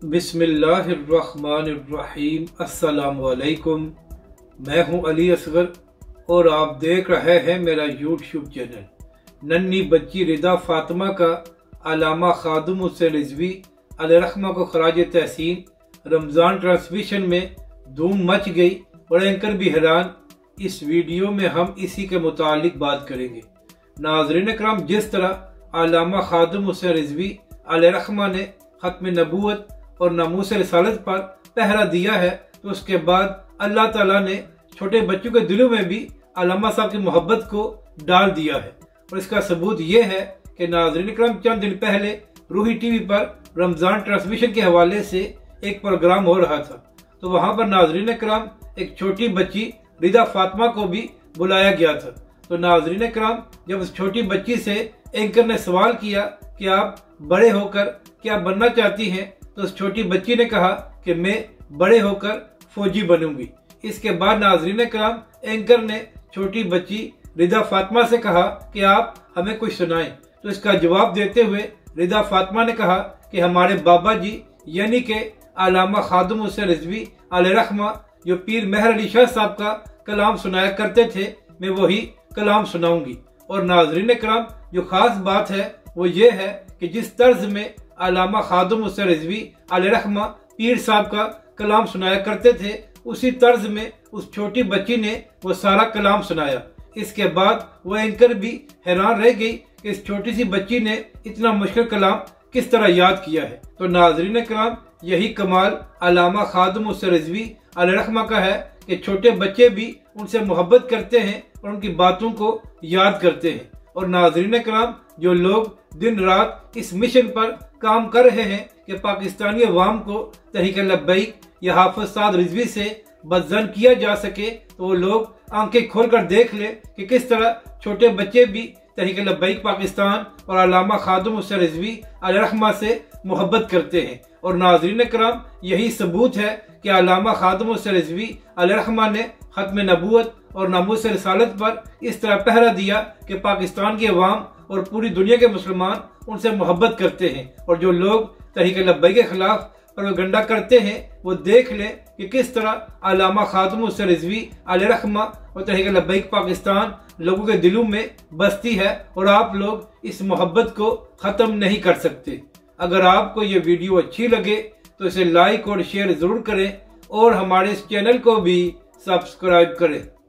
बिस्मिल्लाहिर्रहमानिर्रहीम। अस्सलामुअलैकुम। मैं हूं अली असगर और आप देख रहे हैं मेरा यूट्यूब चैनल। नन्ही बच्ची रिदा फातिमा का अल्लामा खादिम हुसैन रिजवी अलैहिर्रहमा को खराज तहसीन रमज़ान ट्रांसमिशन में धूम मच गई और एंकर भी हैरान। इस वीडियो में हम इसी के मुतालिक बात करेंगे। नाज़रीन कराम, जिस तरह अल्लामा खादिम हुसैन रिजवी अलैहिर्रहमा ने खत्म नबूवत और नामूस रिसालत पर पहरा दिया है, तो उसके बाद अल्लाह ताला ने छोटे बच्चों के दिलों में भी अल्लामा साहब की मोहब्बत को डाल दिया है। और इसका सबूत ये है कि नाज़रीन कराम, चंद दिन पहले रूही टीवी पर रमज़ान ट्रांसमिशन के हवाले से एक प्रोग्राम हो रहा था, तो वहाँ पर नाज़रीन कराम एक छोटी बच्ची रिदा फातिमा को भी बुलाया गया था। तो नाज़रीन कराम, जब उस छोटी बच्ची से एंकर ने सवाल किया कि आप बड़े होकर क्या बनना चाहती हैं, तो उस छोटी बच्ची ने कहा कि मैं बड़े होकर फौजी बनूंगी। इसके बाद नाज़रीन कराम, एंकर ने छोटी बच्ची रिदा फातिमा से कहा कि आप हमें कुछ सुनाएं। तो इसका जवाब देते हुए रिदा फातिमा ने कहा कि हमारे बाबा जी यानी कि अल्लामा खादिम हुसैन रिजवी अलैहिर्रहमा जो पीर मेहर अली शाह साहब का कलाम सुनाया करते थे, मैं वही कलाम सुनाऊंगी। और नाज़रीन कराम, जो खास बात है वो ये है कि जिस तर्ज में अल्लामा खादिम हुसैन रिजवी अलैहिर्रहमा पीर साहब का कलाम सुनाया करते थे, उसी तर्ज में उस छोटी बच्ची ने वो सारा कलाम सुनाया। इसके बाद वो एंकर भी हैरान रह गई कि इस छोटी सी बच्ची ने इतना मुश्किल कलाम किस तरह याद किया है। तो नाज़रीन कराम, यही कमाल अल्लामा खादिम हुसैन रिजवी अलैहिर्रहमा का है कि छोटे बच्चे भी उनसे मोहब्बत करते हैं और उनकी बातों को याद करते हैं। और नाज़रीन कराम, जो लोग दिन रात इस मिशन पर काम कर रहे हैं कि पाकिस्तानी अवाम को तहरीक लब्बैक या हाफिज साद रिजवी से बदजन किया जा सके, तो वो लोग आंखें खोलकर देख ले कि किस तरह छोटे बच्चे भी तहरीक लब्बैक पाकिस्तान और अल्लामा खादिम हुसैन रिजवी अलैहिर्रहमा से मोहब्बत करते हैं। और नाज़रीन कराम, यही सबूत है कि अल्लामा खादिम हुसैन रिजवी अलैहिर्रहमा ने खत्म नबूवत और नामूस रिसालत पर इस तरह पहरा दिया कि पाकिस्तान की अवाम और पूरी दुनिया के मुसलमान उनसे मोहब्बत करते हैं। और जो लोग तहरीक लब्बैक के खिलाफ प्रोपेगेंडा करते हैं, वो देख लें कि किस तरह अल्लामा खादिम हुसैन रिजवी अलैहिर्रहमा और तहरीक लब्बैक पाकिस्तान लोगों के दिलों में बसती है और आप लोग इस मोहब्बत को ख़त्म नहीं कर सकते। अगर आपको ये वीडियो अच्छी लगे तो इसे लाइक और शेयर ज़रूर करें और हमारे इस चैनल को भी सब्सक्राइब करें।